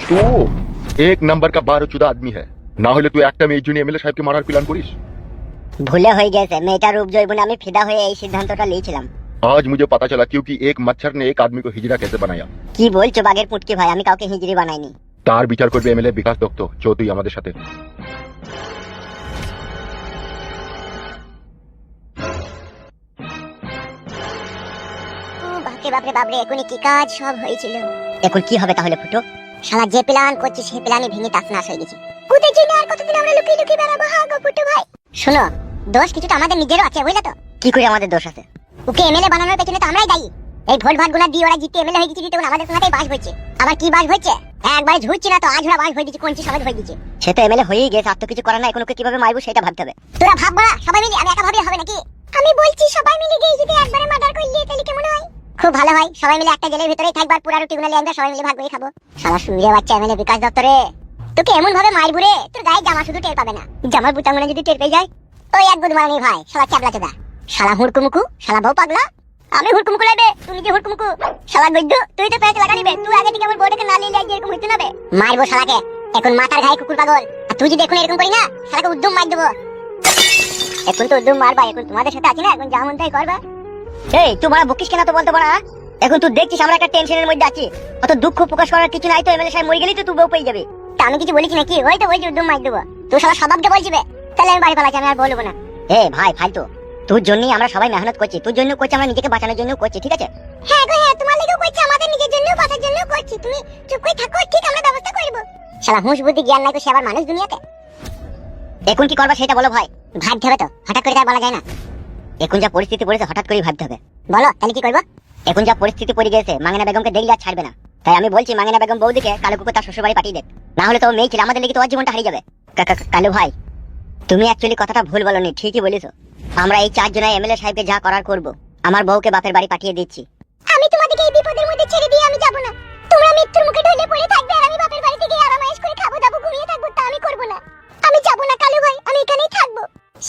तू एक नंबर का 12 आदमी है ना হলে তুই একটা মেয়ের জন্য এমএলএ সাহেবকে মারার প্ল্যান করিস। ভুলে হয়ে গেছে, মেয়েটার রূপ জৈবনে আমি ফিদা হয়ে এই সিদ্ধান্তটা নিয়েছিলাম। आज मुझे पता चला क्योंकि एक मच्छर ने एक आदमी को हिजड़ा कैसे बनाया। কি বলছো বাগের পুটকি ভাই, আমি কাউকে হিজড়ি বানাইনি। তার বিচার করবে এমএলএ বিকাশ দত্ত, চো তুই আমাদের সাথে। বাপরে বাপরে বাপরে, এখনই কি কাজ সব হয়েছিল। এখন কি হবে তাহলে ফুটো? শালা যে প্ল্যান করছি সেই প্ল্যানে ভেঙে তাসনাস হয়ে গেছে। ওদের জন্য আর কতদিন আমরা লুকিয়ে লুকিয়ে বেড়াবো? হ্যাঁ গো ফুটো ভাই। শোনো, দোষ কিছুটা আমাদের নিজেরও আছে, বুঝলে তো? কি করে আমাদের দোষ আছে? ওকে এমএলএ বানানোর পেছনে তো আমরাই দায়ী। এই ভোট ভাট গুলা দিয়ে ওরা জিতে এমএলএ হয়ে গেছে, দিতে আমাদের কোথায় বাস হচ্ছে। আবার কি বাস হচ্ছে? একবার ঝুড়ছি না তো আজ ওরা বাস হয়ে গেছে, কোনটি সমাজ হয়ে গেছে। সে তো এমএলএ হয়েই গেছে, আর তো কিছু করার না। এখন ওকে কিভাবে মারবো সেটা ভাবতে হবে। তোরা ভাববা না সবাই মিলে, আমি একা ভাবলে হবে নাকি? আমি বলছি সবাই মিলে গিয়ে যদি একবারে মার্ডার করলি তাহলে কেমন হয়? খুব ভালো হয়, সবাই মিলে একটা জেলের ভিতরেই থাকবার, পুরো রুটি গুলো আমরা সবাই মিলে ভাগ করে খাবো। শালা শুইরে বাচ্চা এমএলএ বিকাশ দত্তরে, তোকে এমন ভাবে মারবো রে তোর গায়ে জামা শুধু টের পাবে না। জামার বুতামগুলো যদি টের পেয়ে যায়, ওই এক গুদ মারানি ভাই, শালা চাপলা চোদা, শালা হুড়কুমুকু, শালা বউ পাগলা। আমি হুড়কুমুকু লাগবে, তুই নিজে হুড়কুমুকু। শালা গজ্জু, তুই তো প্যাচ লাগা নিবে, তুই আগে থেকে আমার বউটাকে না নিয়ে এরকম হইতে না বে। মারবো শালাকে, এখন মাথার ঘায়ে কুকুর পাগল। আর তুই যদি এখন এরকম করি না, শালাকে উদ্যম মার দেবো। এখন তো উদ্যম মারবা, এখন তোমাদের সাথে আছি না, এখন যা মন তাই করবা। এই তোমার বকিস কেন তো বলতে পারা? এখন তুই দেখছিস আমরা একটা টেনশনের মধ্যে আছি, অত দুঃখ প্রকাশ করার কিছু নাই তো। এমএলএ সাহেব মরে গেলেই তো তুই বউ পেয়ে যাবে। তা আমি কিছু বলেছি নাকি? ওই তো বলছি উদ্যম মার দেবো। তুই শালা স্বভাবকে বলছিবে, তাহলে আমি বাড়ি পালাচ্ছি, আমি আর বলবো না। এ ভাই ফালতু, তোর জন্যই আমরা সবাই মেহনত করছি, তোর জন্য করছি, আমরা নিজেকে বাঁচানোর জন্য করছি, ঠিক আছে? হ্যাঁ গো হ্যাঁ, তোমার লাগেও করছি, আমাদের নিজের জন্য বাঁচার জন্য করছি। তুমি চুপ করে থাকো, ঠিক আমরা ব্যবস্থা করব। শালা হুঁশ বুদ্ধি জ্ঞান নাই তো সে আবার মানুষ দুনিয়াতে। এখন কি করবা সেটা বলো ভাই। ভাবতে হবে তো, হঠাৎ করে তাই বলা যায় না। এখন যা পরিস্থিতি পড়েছে হঠাৎ করেই ভাবতে হবে। বলো তাহলে কি করবো? এখন যা পরিস্থিতি পড়ে গেছে, মাঙ্গেনা বেগমকে দেখলে আর ছাড়বে না। তাই আমি বলছি মাঙ্গেনা বেগম বৌদিকে কালো কুকুর তার শ্বশুর বাড়ি পাঠিয়ে দেখ, না হলে তো মেয়ে ছিল, আমাদের লেগে তো ওর জীবনটা হারিয়ে যাবে। কালু ভাই, তুমি অ্যাকচুয়ালি কথাটা ভুল বলনি, ঠিকই বলেছো। আমরা এই 4 জনাই এমএলএ সাহেবকে যা করার করব। আমার বউকে বাপের বাড়ি পাঠিয়ে দিচ্ছি। আমি তোমাদেরকে এই বিপদের মধ্যে ছেড়ে দিয়ে আমি যাব না। তোমরা মৃত্যুর মুখে ঢলে পড়ে থাকবে আর আমি বাপের বাড়ি থেকে আরামায়েশ করে খাবো দাবো ঘুমিয়ে থাকবো, তা আমি করব না। আমি যাব না কালু ভাই, আমি এখানেই থাকবো।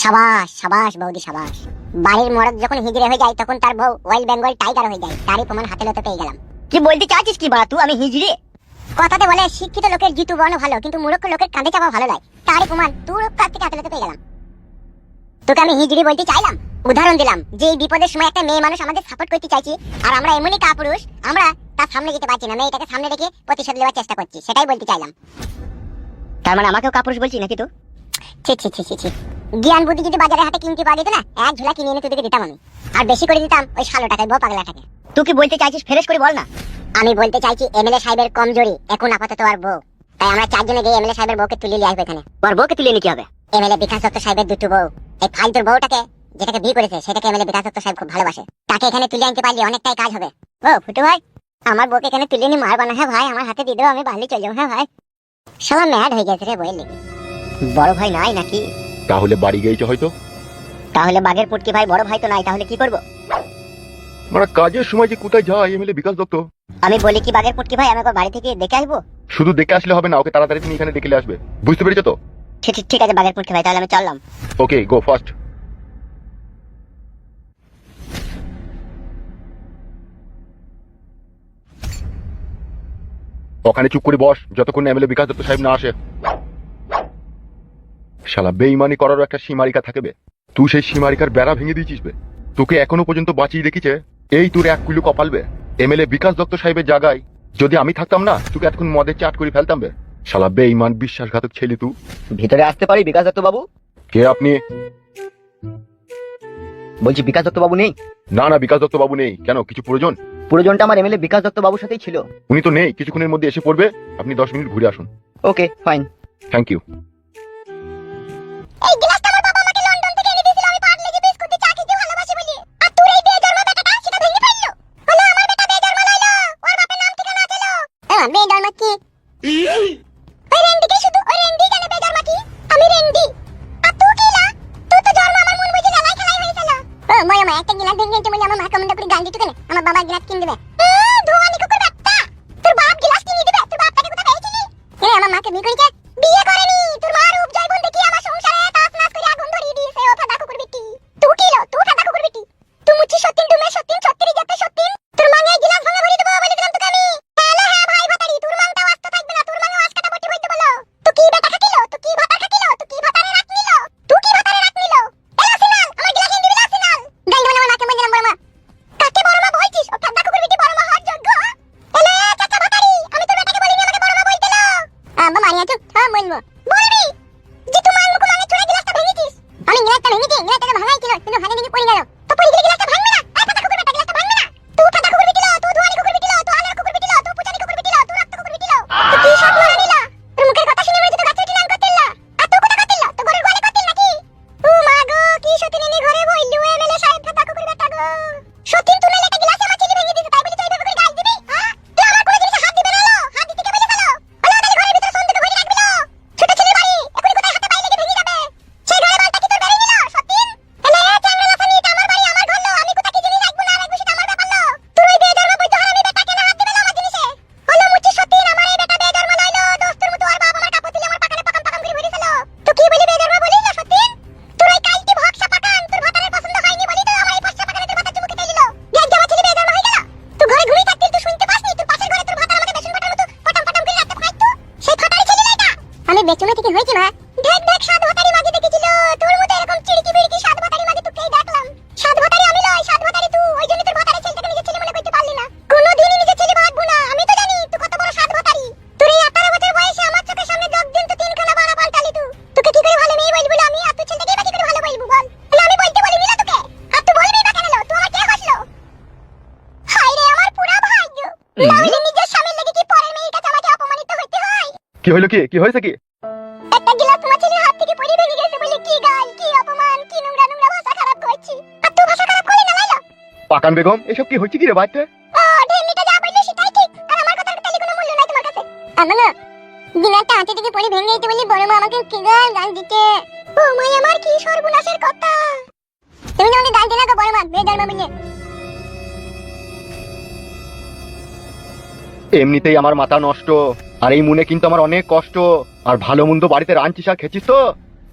সাবাস সাবাস বৌদি সাবাস। বাড়ির মরদ যখন হিজড়ে হয়ে যায় তখন তার বউ ওয়েল বেঙ্গল টাইগার হয়ে যায়, তারই প্রমাণ হাতে লতে পেয়ে গেলাম। কি বলতে চাচ্ছিস কি বাড়া তুই? আমি হিজড়ে? কথাতে বলে শিক্ষিত লোকের জিতু বর্ণ ভালো, কিন্তু মূর্খ লোকের কাঁধে চাপা ভালো লাগে, তারই প্রমাণ তোর কাছ থেকে হাতে লতে পেয়ে গেলাম। তোকে আমি হিজড়ি বলতে চাইলাম, উদাহরণ দিলাম যে এই বিপদের সময় একটা মেয়ে মানুষ আমাদের সাপোর্ট করতে চাইছি, আর আমরা এমনই কাপুরুষ, আমরা তার সামনে যেতে পারছি না, মেয়েটাকে সামনে রেখে প্রতিশোধ নেওয়ার চেষ্টা করছি, সেটাই বলতে চাইলাম। তার মানে আমাকেও কাপুরুষ বলছি নাকি তো? ছি ছি ছি ছি ছি, জ্ঞান বুদ্ধি যদি বাজারে হাতে কিনতে পাওয়া যেত না, এক ঝোলা কিনে এনে তোদেরকে দিতাম আমি, আর বেশি করে দিতাম ওই শালো টাকায়, বউ পাগলাটাকে। তুই কি বলতে চাইছিস ফ্রেশ করে বল না। আমি বলতে চাইছি এমএলএ সাহেবের কমজোরি এখন আপাতত আর বউ, তাই আমরা 4 জনে গিয়ে এমএলএ সাহেবের বউকে তুলে নিয়ে আসবো এখানে। ওর বউকে তুলে নিয়ে কি হবে? এমএলএ বিকাশ দত্ত সাহেবের দুটো বউ, এই ফালতুর বউটাকে যেটাকে বিয়ে করেছে সেটাকে এমএলএ বিকাশ দত্ত সাহেব খুব ভালোবাসে, তাকে এখানে তুলে আনতে পারলে অনেকটাই কাজ হবে। ও ফুটু ভাই, আমার বউকে এখানে তুলে নিয়ে মারবা না? হ্যাঁ ভাই, আমার হাতে দিয়ে দেবো, আমি বাড়ি চলে যাবো। হ্যাঁ ভাই, শালা ম্যাড হয়ে গেছে রে বইয়ের লেগে। বড় ভাই নাই নাকি? তাহলে বাড়ি গিয়েছে হয়তো। তাহলে বাগের পুটকি ভাই বড় ভাই তো নাই, তাহলে কি করব? মানে কাজের সময় যে কোথায় যায় এমএলএ বিকাশ দত্ত। আমি বলি কি বাগের পুটকি ভাই, আমি একবার বাড়ি থেকে দেখে আসবো। শুধু দেখে আসলে হবে না, ওকে তাড়াতাড়ি তুমি এখানে দেখে আসবে, বুঝতে পেরেছো তো? ঠিক আছে বাগের পুটকি ভাই, তাহলে আমি চললাম। ওকে গো ফাস্ট। ওখানে চুপ করে বস যতক্ষণ এমএলএ বিকাশ দত্ত সাহেব না আসে। শালা বেঈমানি করারও একটা সীমারিকা থাকবে, তুই সেই সীমারিকার বেড়া ভেঙে দিয়েছিস বে। তোকে এখনো পর্যন্ত বাঁচিয়ে রেখেছে এই তোর এক কুলু কপালবে। এমএলএ বিকাশ দত্ত সাহেবের জায়গায় যদি আমি থাকতাম না, তোকে এতক্ষণ মদে চাট করে ফেলতাম বে। শালা বেঈমান বিশ্বাসঘাতক ছেলে তুই। ভিতরে আসতে পারি বিকাশ দত্ত বাবু? কে আপনি? বলছি বিকাশ দত্ত বাবু নেই? না না, বিকাশ দত্ত বাবু নেই। কেন, কিছু প্রয়োজন? প্রয়োজনটা আমার এমএলএ বিকাশ দত্ত বাবুর সাথেই ছিল। উনি তো নেই, কিছুক্ষণের মধ্যে এসে পড়বে, আপনি 10 মিনিট ঘুরে আসুন। Okay fine, thank you. এই গ্লাসটা আমার বাবা আমাকে লন্ডন থেকে এনে দিয়েছিল, আমি পার্লে যে বিস্কুট দিয়ে চা খেতে ভালোবাসি বলি, আর তোর এই বেজন্মা বেটাটা সেটা ভেঙে ফেললো। হলো আমার বেটা বেজন্মা লাইলো, ওর বাপের নাম ঠিকানা আছে লো। বেজন্মা কি? ওই রেন্ডিকে শুধু ওই রেন্ডি কেন বেজন্মা কি? আমি রেন্ডি, আর তুই কি লা? তুই তো জন্ম আমার মন বুঝে জ্বালাই খেলাই হয়েছিল। ও ময়া মা একটা গ্লাস ভেঙে বলে আমার মা কমেন্ট করে গাল দিত কেন? আমার বাবা গ্লাস কিনে দেবে। ধোয়ানি কুকুর বাচ্চা, তোর বাপ গ্লাস কিনে দিবে? তোর বাপটাকে কোথা পেয়েছিলি? আমার মাকে বিয়ে করেছে? বিয়ে করেনি, তোর মার রূপ জয়বন দেখি আমার সংসারে তাস নাচ করে নাহলে নিজের স্বামীর লেগে কি পরের মেয়ের কাছে আমাকে অপমানিত হতে হয়? কি হইলো কি কি হয়েছে কি? একটা গিলাস তোমার ছেলের হাত থেকে পড়ে ভেঙে গেছে বলে কি গাল, কি অপমান, কি নোংরা নোংরা ভাষা খারাপ করছি। আর তুই ভাষা খারাপ করলি না লাইলা? পাকান বেগম এসব কি হচ্ছে কি রে বাড়িতে? ও ঢেমনিটা যা বললো সেটাই ঠিক, আর আমার কথার তাহলে কোনো মূল্য নাই তোমার কাছে। আমার না গিলাসটা হাতে থেকে পড়ে ভেঙে গেছে বলে বড় মা আমাকে কি গাল গাল দিতে। ও মা, আমার কি সর্বনাশের কথা। তুমি না গাল দিলা গো বড় মা, বেধর্ম বলে। এমনিতেই আমার মাথা নষ্ট, আর এই মনে কিন্তু আমার অনেক কষ্ট। আর ভালো মন্দ বাড়িতে রাঁধছিস আর খেছিস তো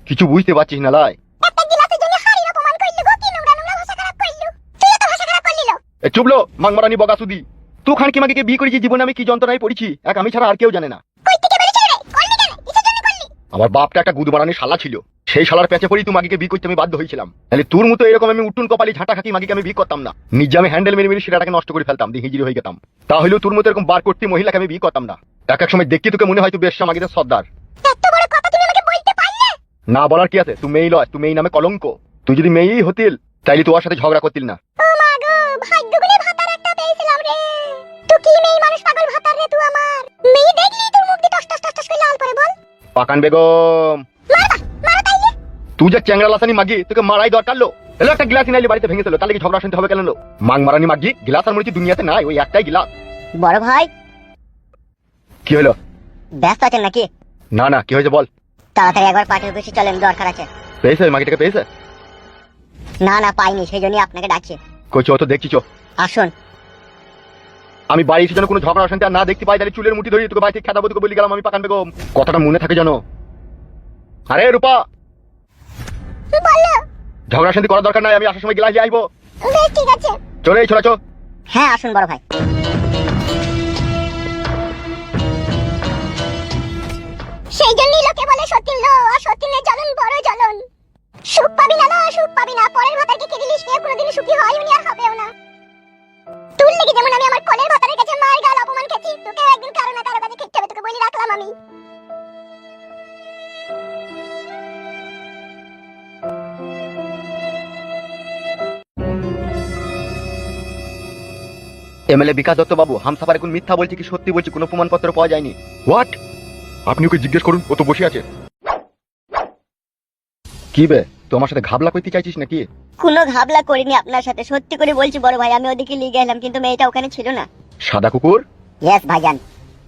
কিছু বুঝতে পারছিস না লাই। একটা গিলাসের জন্য হাড়ির অপমান করলি গো, কি নোংরা নোংরা ভাষা খারাপ করলি। তুই তো ভাষা খারাপ করলি লো। এ চুপলো মাংমারানি বগাসুদি। তুই খান কি মাকে বিয়ে করেছি, জীবনে আমি কি যন্ত্রণায় পড়েছি এক আমি ছাড়া আর কেউ জানে না। কই থেকে বেরিয়েছিস রে? করলি কেন? কিসের জন্য করলি? আমার বাপটা একটা গুদমারানি শালা ছিল, সেই শালার পেঁচে পড়ি তুই মাগিকে বিয়ে করতে আমি বাধ্য হয়েছিলাম। তাহলে তোর মতো এরকম আমি উট্টুন কপালি ঝাঁটা খাকি মাগিকে আমি বিয়ে করতাম না। নিজে আমি হ্যান্ডেল মেরে মেরে সেটাকে নষ্ট করে ফেলতাম, দিয়ে হিজিরি হয়ে যেতাম। তাহলেও তোর মতো এরকম বার করতে মহিলাকে আমি বিয়ে করতাম না। এক এক সময় দেখতে তোকে মনে হয় তুই বেশ মাগিদের সর্দার। এত বড় কথা তুমি আমাকে বলতে পারলে? না বলার কি আছে, তুই মেয়ে লয়, তুই মেয়ে নামে কলঙ্ক। তুই যদি মেয়েই হতিল তাইলে তুই ওর সাথে ঝগড়া করতিল না। ও মা গো, ভাগ্য গুনে ভাতার একটা পেয়েছিলাম রে। তুই কি মেয়ে মানুষ পাগল ভাতার রে তুই আমার। মেয়ে দেখলি তোর মুখ দিয়ে টস টস টস টস করে লাল পড়ে বল। পাকান বেগম মারবা, মারো তাইলে। তুই যে চ্যাংড়া লাসানি মাগি, তোকে মারাই দরকার লো। এলো একটা গিলাস নাইলে বাড়িতে ভেঙে দিল, তাহলে কি ঝগড়া শুনতে হবে কেন লো? মাং মারানি মাগি গিলাস আর মরিচি দুনিয়াতে নাই, ওই একটাই গিলাস। বড় ভাই কি হলো? ব্যস্ত আছেন নাকি? না না, কি হয়েছে বল। তাড়াতাড়ি একবার পার্টির অফিসে চলেন, দরকার আছে। পেয়েছে মাগিটাকে পেয়েছে? না না পাইনি, সেই জন্যই আপনাকে ডাকছি। কই চো তো দেখছি চো। আসুন। আমি বাড়ি এসে যেন কোনো ঝগড়া অশান্তি আর না দেখতে পাই, তাহলে চুলের মুঠি ধরি তোকে বাড়ি থেকে খেদাবো, তোকে বলি গেলাম আমি পাকান বেগম। কথাটা মনে থাকে জানো। আরে রূপা, বলো। ঝগড়া শান্তি করার দরকার নাই, আমি আসার সময় গিলাস নিয়ে আসবো। বেশ ঠিক আছে। চলে এই ছোড়া চো। হ্যাঁ আসুন বড় ভাই। সেই জন্যই লোকে বলে সতীন লো, আর সতীনের জ্বলন বড় জ্বলন। সুখ পাবি না লো, সুখ পাবি না। পরের ভাতারকে কে দিলিস, কেউ কোনোদিনই সুখী হয়ও নি আর হবেও না। তুই লেগে যেমন আমি আমার কোলের ভাতারের কাছে মার গাল অপমান খেয়েছি, তোকে একদিন কারো না কারো কাছে খেতে হবে, তোকে বলি রাখলাম আমি। এমএলএ বিকাশ দত্ত বাবু, হামসাফার এখন মিথ্যা বলছি কি সত্যি বলছি, কোনো প্রমাণপত্র পাওয়া যায়নি। হোয়াট? আপনি ওকে জিজ্ঞেস করুন, ও তো বসে আছে। কি বে, তুই আমার সাথে ঘাবলা করতে চাইছিস নাকি? কোনো ঘাবলা করিনি আপনার সাথে, সত্যি করে বলছি বড় ভাই। আমি ওদিকে নিয়ে গেলাম কিন্তু মেয়েটা ওখানে ছিল না। সাদা কুকুর, ইয়েস ভাইজান।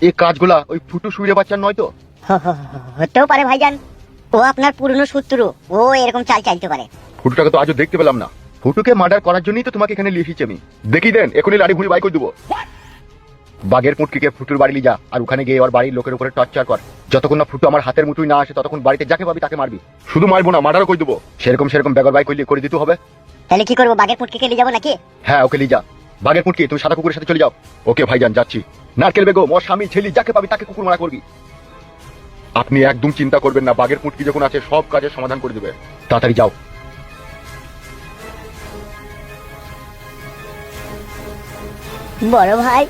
এই কাজগুলা ওই ফুটু শুইরে বাচ্চার নয় তো? হতেও পারে ভাইজান, ও আপনার পুরনো শত্রু, ও এরকম চাল চাইতে পারে। ফুটুটাকে তো আজও দেখতে পেলাম না। ফুটুকে মার্ডার করার জন্যই তো তোমাকে এখানে নিয়ে এসেছি আমি। দেখি দেন এখনই লাড়ি ভুড়ি বাই করে দেবো। বাগের পুটকিকে ফুটুর বাড়ি নিয়ে যা, আর ওখানে গিয়ে ওর বাড়ির লোকের উপরে টর্চার কর। যতক্ষণ না ফুটু আমার হাতের মুঠোয় না আসে ততক্ষণ বাড়িতে যাকে পাবি তাকে মারবি। শুধু মারবো না, মার্ডারও করে দেবো। সেরকম সেরকম বেগর বাই করে দিতে হবে। তাহলে কি করবো, বাগের পুটকিকে নিয়ে যাবো নাকি? হ্যাঁ ওকে নিয়ে যা। বাগের পুটকি তুমি সাদা কুকুরের সাথে চলে যাও। ওকে ভাইজান যাচ্ছি। নারকেল বেগম ওর স্বামী ছেলে যাকে পাবি তাকে কুকুর মারা করবি। আপনি একদম চিন্তা করবেন না, বাগের পুটকি যখন আছে সব কাজের সমাধান করে দেবে। তাড়াতাড়ি যাও। বড় ভাই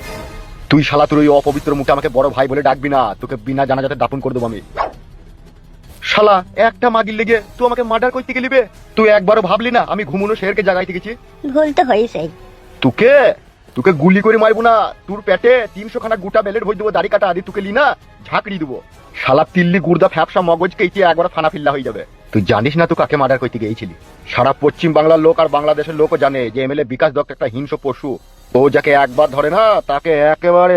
তুই শালা তোর ওই অপবিত্র মুখে আমাকে বড় ভাই বলে ডাকবি না, তোকে বিনা জানাজাতে দাফন করে দেবো আমি। শালা একটা মাগির লেগে তুই আমাকে মার্ডার করতে গেলিবে? তুই একবারও ভাবলি না আমি ঘুমুনো শেরকে জাগাইতে গেছি? ভুল তো হয়েছেই। তোকে তোকে গুলি করে মারবো না, তোর পেটে 300 খানা গোটা বেলেট ভরে দেবো, দাড়ি কাটা আদি তোকে লি না ঝাঁকড়ি দেবো। শালা তিল্লি গুর্দা ফ্যাপসা মগজ কেটে একবার ফানা ফিল্লা হয়ে যাবে। তুই জানিস না তুই কাকে মার্ডার করতে গিয়েছিলি? সারা পশ্চিম বাংলার লোক আর বাংলাদেশের লোকও জানে যে এমএলএ বিকাশ দত্ত একটা হিংস্র পশু। ও যাকে একবার ধরে না তাকে একেবারে